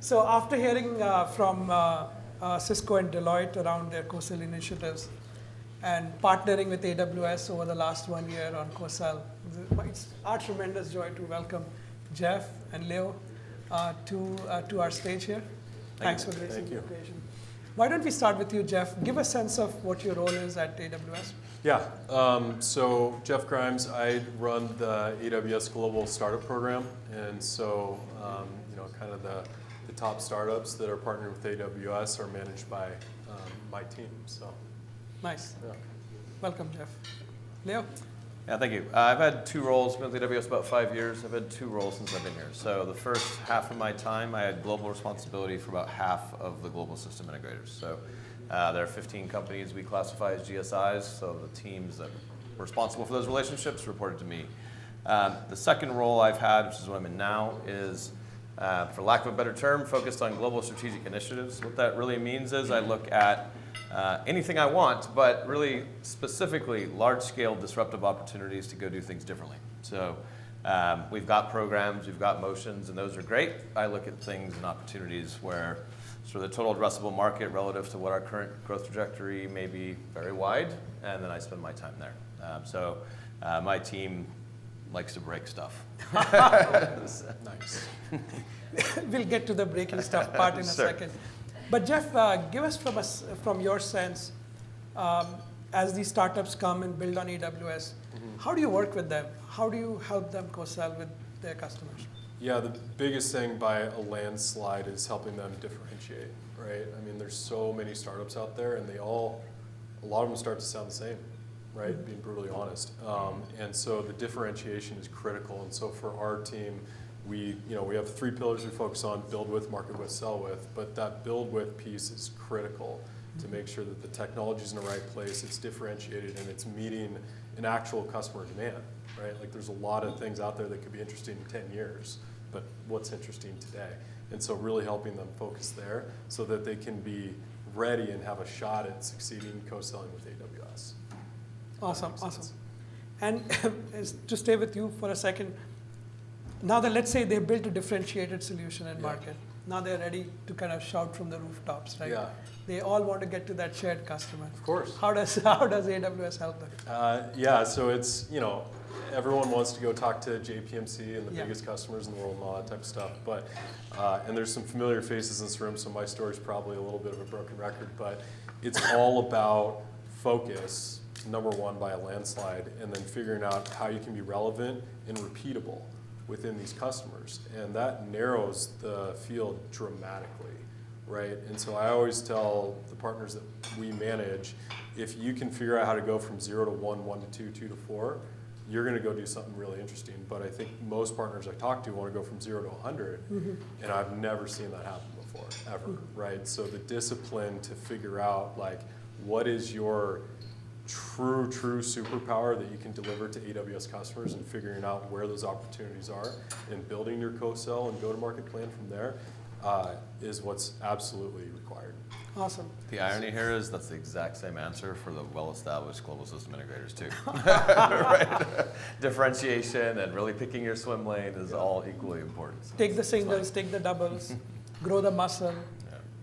So after hearing from Cisco and Deloitte around their co-sell initiatives and partnering with AWS over the last 1 year on co-sell, it's our tremendous joy to welcome Jeff and Leo to our stage here. Thanks for gracing the occasion. Why don't we start with you, Jeff? Give a sense of what your role is at AWS. Yeah, so Jeff Grimes, I run the AWS Global Startup Program, and so kind of the top startups that are partnered with AWS are managed by my team. So nice. Yeah. Welcome, Jeff. Leo? Yeah, thank you. I've had 2 roles, been with AWS about 5 years. I've had 2 roles since I've been here. So the first half of my time, I had global responsibility for about half of the global system integrators. So there are 15 companies we classify as GSIs, so the teams that were responsible for those relationships reported to me. The second role I've had, which is what I'm in now, is, for lack of a better term, focused on global strategic initiatives. What that really means is I look at anything I want, but really specifically large-scale disruptive opportunities to go do things differently. So we've got programs, we've got motions, and those are great. I look at things and opportunities where sort of the total addressable market relative to what our current growth trajectory may be very wide, and then I spend my time there. So my team likes to break stuff. Nice. We'll get to the breaking stuff part in a second. But Jeff, give us from your sense, as these startups come and build on AWS, how do you work with them? How do you help them co-sell with their customers? Yeah, the biggest thing by a landslide is helping them differentiate, right? I mean, there's so many startups out there, and a lot of them start to sound the same, right? Being brutally honest. And so the differentiation is critical. And so for our team, we have 3 pillars we focus on: build with, market with, sell with. But that build with piece is critical to make sure that the technology is in the right place, it's differentiated, and it's meeting an actual customer demand, right? Like there's a lot of things out there that could be interesting in 10 years, but what's interesting today? And so really helping them focus there so that they can be ready and have a shot at succeeding co-selling with AWS. Awesome. And to stay with you for a second, now that let's say they built a differentiated solution and market, now they're ready to kind of shout from the rooftops, right? Yeah. They all want to get to that shared customer. Of course. How does AWS help them? Yeah, so it's, everyone wants to go talk to JPMC and the biggest customers in the world and all that type of stuff. But, and there's some familiar faces in this room, so my story's probably a little bit of a broken record, but it's all about focus, number one, by a landslide, and then figuring out how you can be relevant and repeatable within these customers. And that narrows the field dramatically, right? And so I always tell the partners that we manage, if you can figure out how to go from 0 to 1, 1 to 2, 2 to 4, you're going to go do something really interesting. But I think most partners I talk to want to go from 0 to 100, and I've never seen that happen before, ever, right? So the discipline to figure out, like, what is your true superpower that you can deliver to AWS customers, and figuring out where those opportunities are and building your co-sell and go-to-market plan from there is what's absolutely required. Awesome. The irony here is that's the exact same answer for the well-established global system integrators too. Right? Differentiation and really picking your swim lane is all equally important. So take the singles, take the doubles, grow the muscle.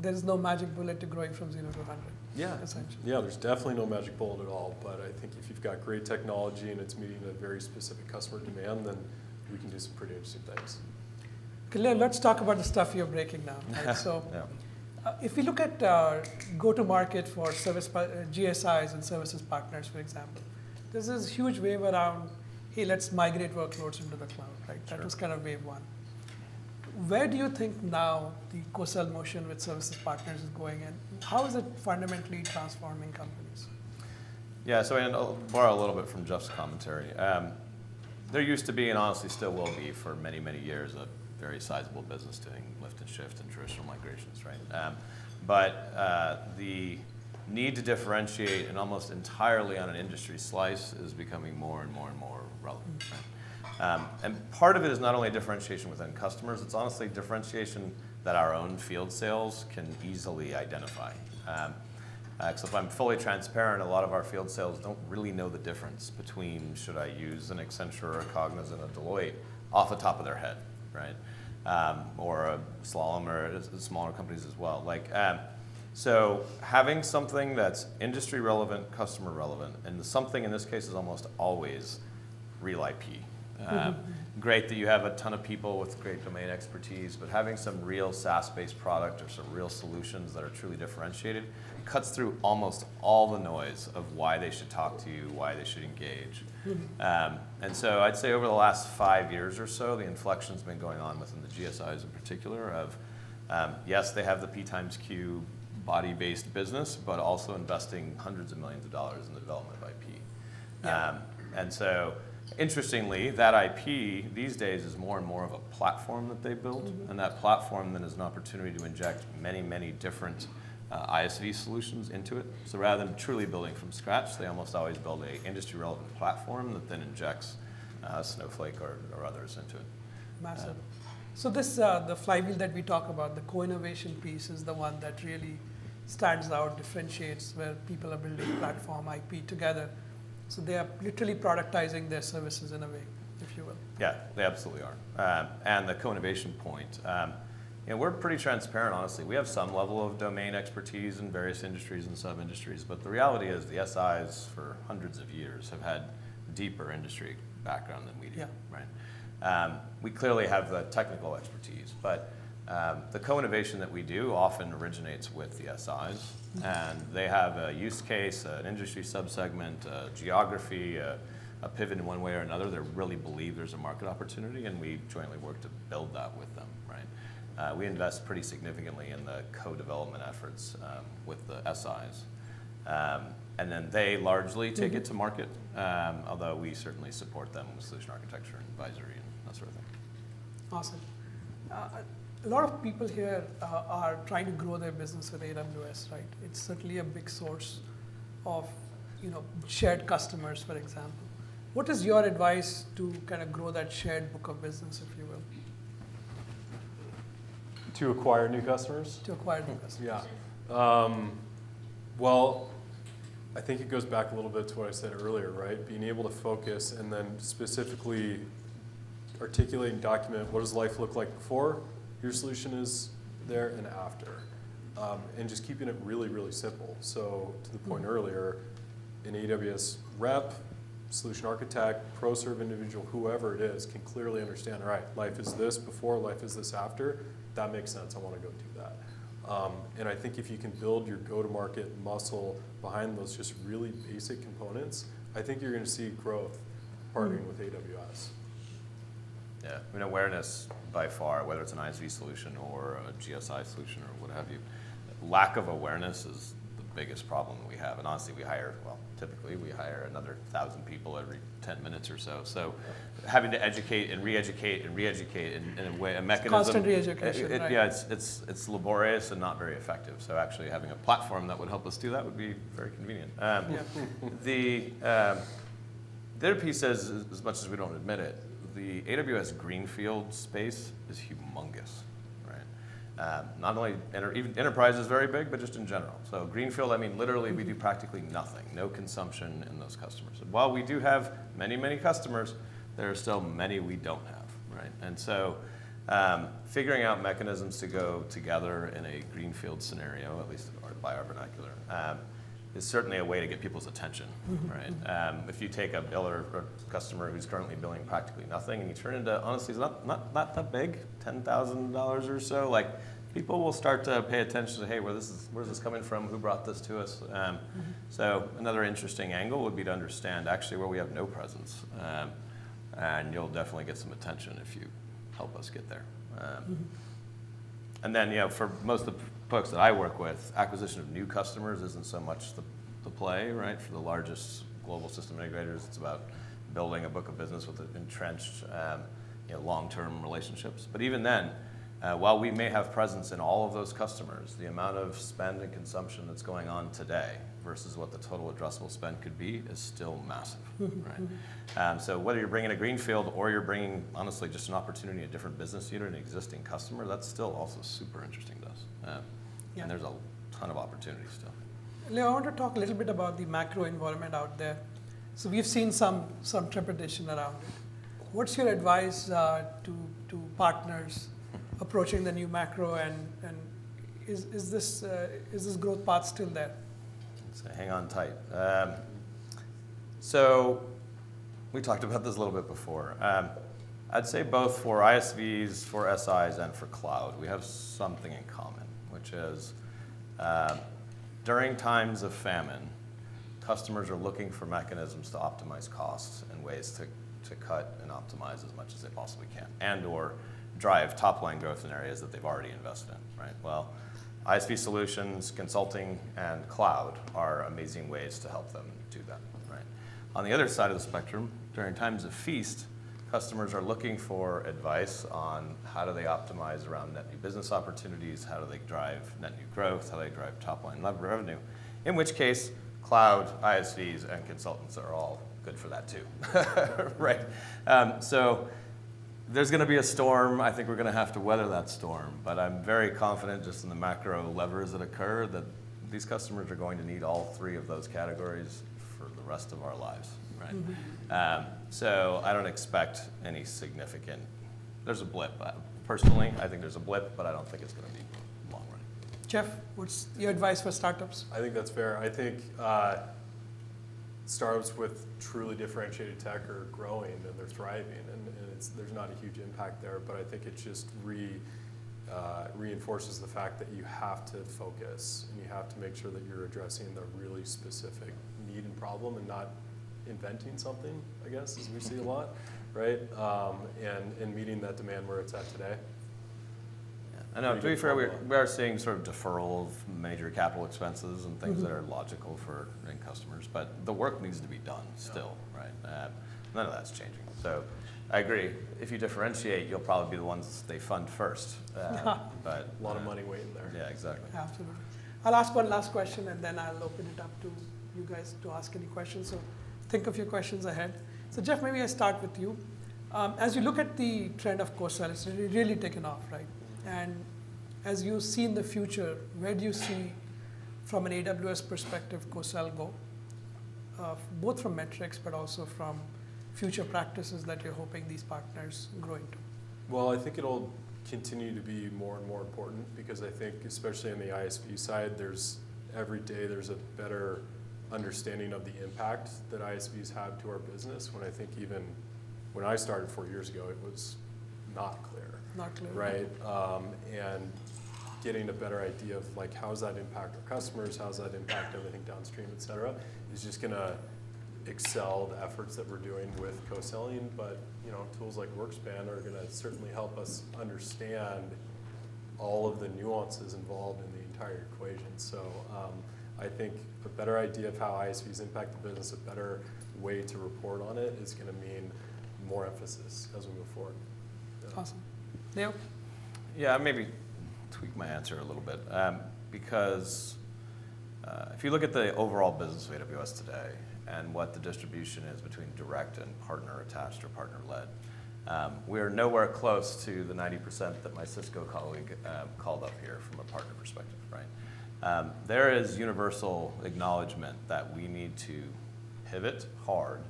There is no magic bullet to growing from 0 to 100. Yeah, essentially. Yeah, there's definitely no magic bullet at all, but I think if you've got great technology and it's meeting a very specific customer demand, then we can do some pretty interesting things. Okay, let's talk about the stuff you're breaking now. Right? So, if we look at go-to-market for GSIs and services partners, for example, there's this huge wave around, hey, let's migrate workloads into the cloud, right? That was kind of wave 1. Where do you think now the co-sell motion with services partners is going, and how is it fundamentally transforming companies? Yeah, so I'll borrow a little bit from Jeff's commentary. There used to be, and honestly still will be for many, many years, a very sizable business doing lift and shift and traditional migrations, right? But the need to differentiate and almost entirely on an industry slice is becoming more and more and more relevant, right? And part of it is not only differentiation within customers, it's honestly differentiation that our own field sales can easily identify. So if I'm fully transparent, a lot of our field sales don't really know the difference between should I use an Accenture or a Cognizant or a Deloitte off the top of their head, right? or a Slalom or smaller companies as well. So having something that's industry relevant, customer relevant, and the something in this case is almost always real IP. Great that you have a ton of people with great domain expertise, but having some real SaaS-based product or some real solutions that are truly differentiated cuts through almost all the noise of why they should talk to you, why they should engage. And so I'd say over the last 5 years or so, the inflection's been going on within the GSIs in particular of, yes, they have the P times Q body-based business, but also investing hundreds of millions of dollars in the development of IP. And so, interestingly, that IP these days is more and more of a platform that they build, and that platform then is an opportunity to inject many, many different ISV solutions into it. So rather than truly building from scratch, they almost always build a industry-relevant platform that then injects Snowflake or others into it. Massive. So this, the flywheel that we talk about, the co-innovation piece is the one that really stands out, differentiates, where people are building platform IP together. So they are literally productizing their services in a way, if you will. Yeah, they absolutely are. And the co-innovation point, we're pretty transparent, honestly. We have some level of domain expertise in various industries and sub-industries, but the reality is the SIs for hundreds of years have had deeper industry background than we do, right? We clearly have the technical expertise, but the co-innovation that we do often originates with the SIs, and they have a use case, an industry subsegment, a geography, a pivot in one way or another. They really believe there's a market opportunity, and we jointly work to build that with them, right? We invest pretty significantly in the co-development efforts with the SIs. And then they largely take it to market, although we certainly support them with solution architecture and advisory and that sort of thing. Awesome. A lot of people here are trying to grow their business with AWS, right? It's certainly a big source of, shared customers, for example. What is your advice to kind of grow that shared book of business, if you will? To acquire new customers? To acquire new customers. Yeah. Well, I think it goes back a little bit to what I said earlier, right? Being able to focus and then specifically articulate and document what does life look like before your solution is there and after. And just keeping it really, really simple. So to the point earlier, an AWS rep, solution architect, pro serve individual, whoever it is, can clearly understand, all right, life is this before, life is this after. That makes sense, I want to go do that. And I think if you can build your go-to-market muscle behind those just really basic components, I think you're going to see growth partnering with AWS. Yeah, I mean, awareness by far, whether it's an ISV solution or a GSI solution or what have you, lack of awareness is the biggest problem that we have. And honestly, typically we hire another 1,000 people every 10 minutes or so. So having to educate and re-educate and re-educate in a way, a mechanism. Constant re-education, right? Yeah, it's laborious and not very effective. So actually having a platform that would help us do that would be very convenient. The other piece is, as much as we don't admit it, the AWS greenfield space is humongous, right? Not only, even enterprise is very big, but just in general. So greenfield, I mean, literally we do practically nothing, no consumption in those customers. And while we do have many, many customers, there are still many we don't have, right? And so figuring out mechanisms to go together in a greenfield scenario, at least by our vernacular, is certainly a way to get people's attention, right? If you take a biller or customer who's currently billing practically nothing and you turn into, honestly, it's not that big, $10,000 or so, like people will start to pay attention to, hey, where's this coming from? Who brought this to us? So another interesting angle would be to understand actually where we have no presence. And you'll definitely get some attention if you help us get there. And then, for most of the folks that I work with, acquisition of new customers isn't so much the play, right? For the largest global system integrators, it's about building a book of business with entrenched, long-term relationships. But even then, while we may have presence in all of those customers, the amount of spend and consumption that's going on today versus what the total addressable spend could be is still massive, right? So whether you're bringing a greenfield or you're bringing, honestly, just an opportunity, a different business unit, an existing customer, that's still also super interesting to us. And there's a ton of opportunities still. Leo, I want to talk a little bit about the macro environment out there. So we've seen some trepidation around it. What's your advice to partners approaching the new macro, and is this growth path still there? So hang on tight. So we talked about this a little bit before. I'd say both for ISVs, for SIs, and for cloud, we have something in common, which is during times of famine, customers are looking for mechanisms to optimize costs and ways to cut and optimize as much as they possibly can, and or drive top-line growth in areas that they've already invested in, right? Well, ISV solutions, consulting, and cloud are amazing ways to help them do that, right? On the other side of the spectrum, during times of feast, customers are looking for advice on how do they optimize around net new business opportunities, how do they drive net new growth, how do they drive top-line revenue, in which case, cloud, ISVs, and consultants are all good for that too, right? So there's going to be a storm. I think we're going to have to weather that storm, but I'm very confident just in the macro levers that occur that these customers are going to need all three of those categories for the rest of our lives, right? Mm-hmm. So I don't expect any significant, there's a blip. Personally, I think there's a blip, but I don't think it's going to be long run. Jeff, what's your advice for startups? I think that's fair. I think startups with truly differentiated tech are growing and they're thriving, and there's not a huge impact there, but I think it just reinforces the fact that you have to focus and you have to make sure that you're addressing the really specific need and problem and not inventing something, I guess, as we see a lot, right? And meeting that demand where it's at today. I know, to be fair, we are seeing sort of deferral of major capital expenses and things that are logical for end customers, but the work needs to be done still, right? None of that's changing. So I agree. If you differentiate, you'll probably be the ones they fund first. But a lot of money waiting there. Yeah, exactly. Absolutely. I'll ask one last question, and then I'll open it up to you guys to ask any questions. So think of your questions ahead. So Jeff, maybe I start with you. As you look at the trend of co-sell, it's really taken off, right? And as you see in the future, where do you see, from an AWS perspective, co-sell go? Both from metrics, but also from future practices that you're hoping these partners grow into? Well, I think it'll continue to be more and more important because I think, especially on the ISV side, every day there's a better understanding of the impact that ISVs have to our business. When I think even when I started 4 years ago, it was not clear. Not clear. Right? And getting a better idea of like how does that impact our customers, how does that impact everything downstream, et cetera, is just going to excel the efforts that we're doing with co-selling. But tools like WorkSpan are going to certainly help us understand all of the nuances involved in the entire equation. So I think a better idea of how ISVs impact the business, a better way to report on it is going to mean more emphasis as we move forward. Yeah. Awesome. Leo? Yeah, maybe tweak my answer a little bit because if you look at the overall business of AWS today and what the distribution is between direct and partner attached or partner led, we're nowhere close to the 90% that my Cisco colleague called up here from a partner perspective, right? There is universal acknowledgement that we need to pivot hard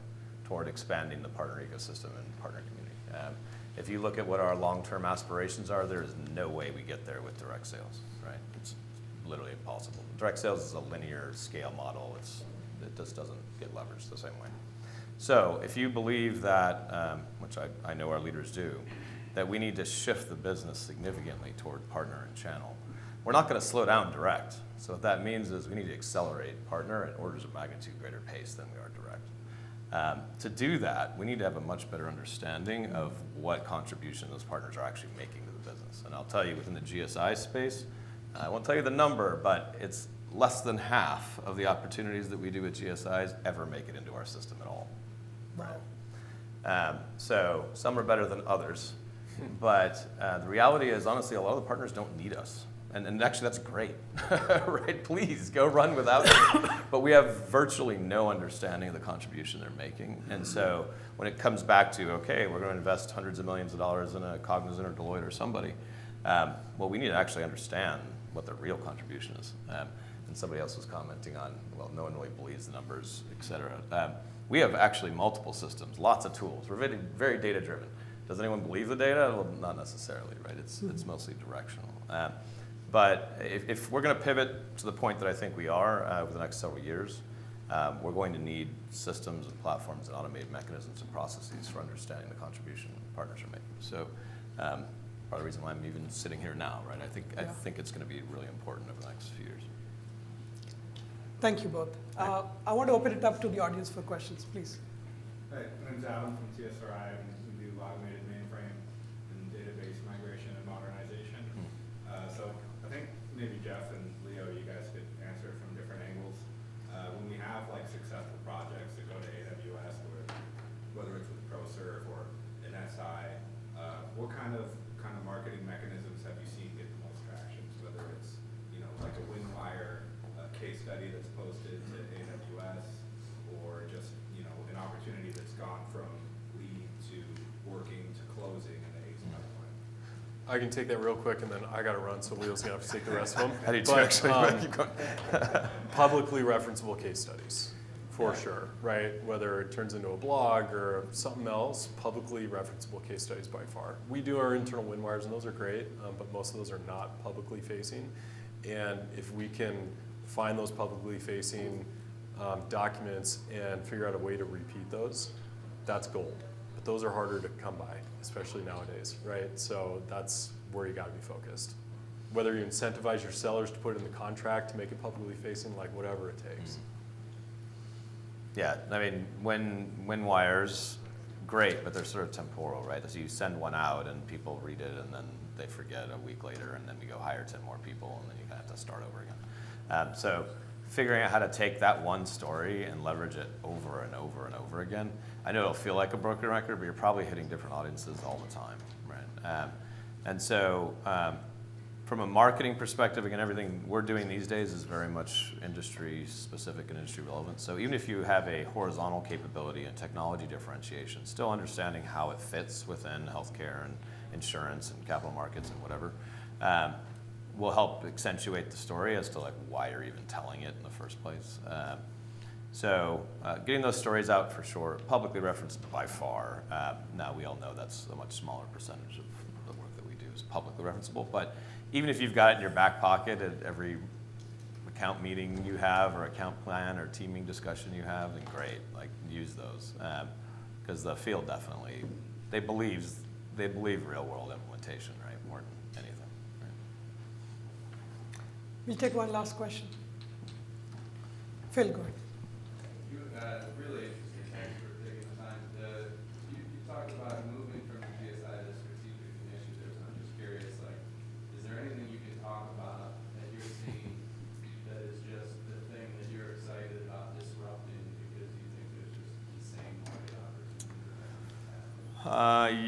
toward expanding the partner ecosystem and partner community. If you look at what our long-term aspirations are, there is no way we get there with direct sales, right? It's literally impossible. Direct sales is a linear scale model. It just doesn't get leveraged the same way. So if you believe that, which I know our leaders do, that we need to shift the business significantly toward partner and channel, we're not going to slow down direct. So what that means is we need to accelerate partner at orders of magnitude greater pace than we are direct. To do that, we need to have a much better understanding of what contribution those partners are actually making to the business. And I'll tell you, within the GSI space, I won't tell you the number, but it's less than half of the opportunities that we do with GSIs ever make it into our system at all. Wow. So some are better than others, but the reality is, honestly, a lot of the partners don't need us. And actually, that's great, right? Please, go run without them. But we have virtually no understanding of the contribution they're making. And so when it comes back to, okay, we're going to invest hundreds of millions of dollars in a Cognizant or Deloitte or somebody, well, we need to actually understand what the real contribution is. And somebody else was commenting on, well, no one really believes the numbers, et cetera. We have actually multiple systems, lots of tools. We're very, very data-driven. Does anyone believe the data? Well, not necessarily, right? It's mostly directional. But if we're going to pivot to the point that I think we are over the next several years, we're going to need systems and platforms and automated mechanisms and processes for understanding the contribution partners are making. So part of the reason why I'm even sitting here now, right? I think it's going to be really important over the next few years. Thank you both. I want to open it up to the audience for questions, please. Hi, my name's Adam from TSRI, and we do automated mainframe and database migration and modernization. So I think maybe Jeff and Leo, you guys could answer from different angles. When we have like successful projects that go to AWS, or whether it's with ProServe or an SI, what kind of marketing mechanisms have you seen get the most traction? Whether it's like a Winwire case study that's posted to AWS, or just an opportunity that's gone from lead to working to closing in the ACE pipeline. I can take that real quick, and then I got to run, so Leo's going to have to take the rest of them. I do too, actually. Publicly referenceable case studies, for sure, right? Whether it turns into a blog or something else, publicly referenceable case studies by far. We do our internal Winwires, and those are great, but most of those are not publicly facing. And if we can find those publicly facing documents and figure out a way to repeat those, that's gold. But those are harder to come by, especially nowadays, right? So that's where you got to be focused. Whether you incentivize your sellers to put it in the contract to make it publicly facing, like whatever it takes. Yeah, I mean, Winwires, great, but they're sort of temporal, right? So you send one out and people read it and then they forget a week later, and then we go hire 10 more people, and then you kind of have to start over again. So figuring out how to take that one story and leverage it over and over and over again. I know it'll feel like a broken record, but you're probably hitting different audiences all the time, right? And so from a marketing perspective, again, everything we're doing these days is very much industry specific and industry relevant. So even if you have a horizontal capability and technology differentiation, still understanding how it fits within healthcare and insurance and capital markets and whatever, will help accentuate the story as to like why you're even telling it in the first place. So getting those stories out for sure, publicly referenced by far. Now we all know that's a much smaller percentage of the work that we do is publicly referenceable, but even if you've got it in your back pocket at every account meeting you have or account plan or teaming discussion you have, then great, like use those. Because the field definitely, they believe real world implementation, right, more than anything. We'll take one last question. Phil, go ahead. Really interesting. Thanks for taking the time. You talked about moving from the GSI to strategic initiatives. I'm just curious, like, is there anything you can talk about that you're seeing that is just the thing that you're excited about disrupting because you think there's just the same market opportunity?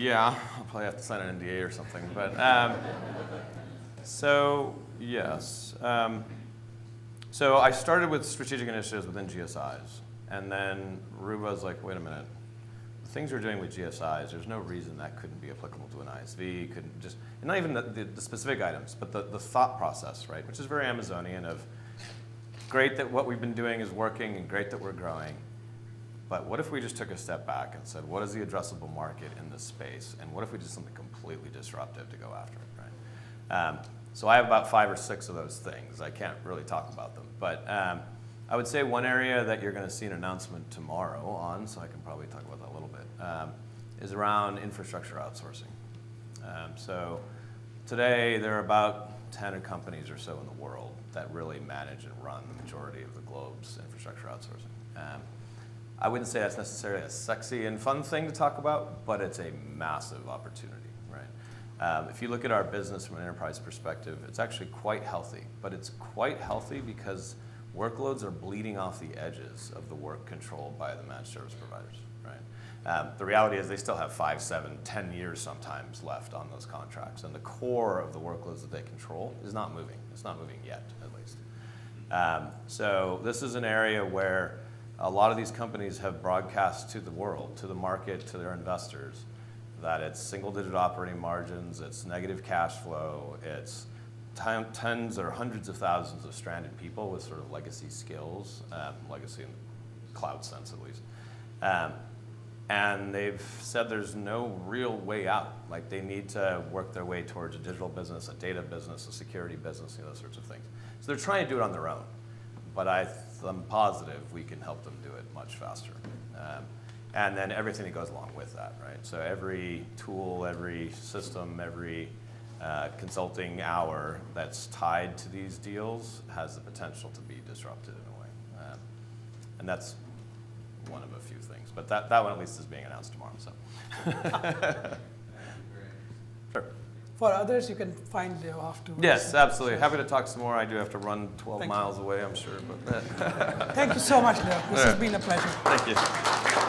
Yeah, I'll probably have to sign an NDA or something, but so yes. So I started with strategic initiatives within GSIs, and then Ruba was like, wait a minute, the things we're doing with GSIs, there's no reason that couldn't be applicable to an ISV, couldn't just, and not even the specific items, but the thought process, right, which is very Amazonian of, great that what we've been doing is working and great that we're growing, but what if we just took a step back and said, what is the addressable market in this space, and what if we did something completely disruptive to go after it, right? So I have about 5 or 6 of those things. I can't really talk about them. But I would say one area that you're going to see an announcement tomorrow on, so I can probably talk about that a little bit, is around infrastructure outsourcing. So today there are about 10 companies or so in the world that really manage and run the majority of the globe's infrastructure outsourcing. I wouldn't say that's necessarily a sexy and fun thing to talk about, but it's a massive opportunity. If you look at our business from an enterprise perspective, it's actually quite healthy, but it's quite healthy because workloads are bleeding off the edges of the work controlled by the managed service providers, right? The reality is they still have 5, 7, 10 years sometimes left on those contracts, and the core of the workloads that they control is not moving. It's not moving yet, at least. So this is an area where a lot of these companies have broadcast to the world, to the market, to their investors, that it's single-digit operating margins, it's negative cash flow, it's tens or hundreds of thousands of stranded people with sort of legacy skills, legacy in the cloud sense at least. And they've said there's no real way out. Like they need to work their way towards a digital business, a data business, a security business, those sorts of things. So they're trying to do it on their own. But I'm positive we can help them do it much faster. And then everything that goes along with that, right? So every tool, every system, every consulting hour that's tied to these deals has the potential to be disrupted in a way. And that's one of a few things. But that one at least is being announced tomorrow. So. Sure. For others, you can find Leo afterwards. Yes, absolutely. Happy to talk some more. I do have to run 12 Thank miles away, I'm sure. But Thank you so much, Leo. This has been a pleasure. Thank you.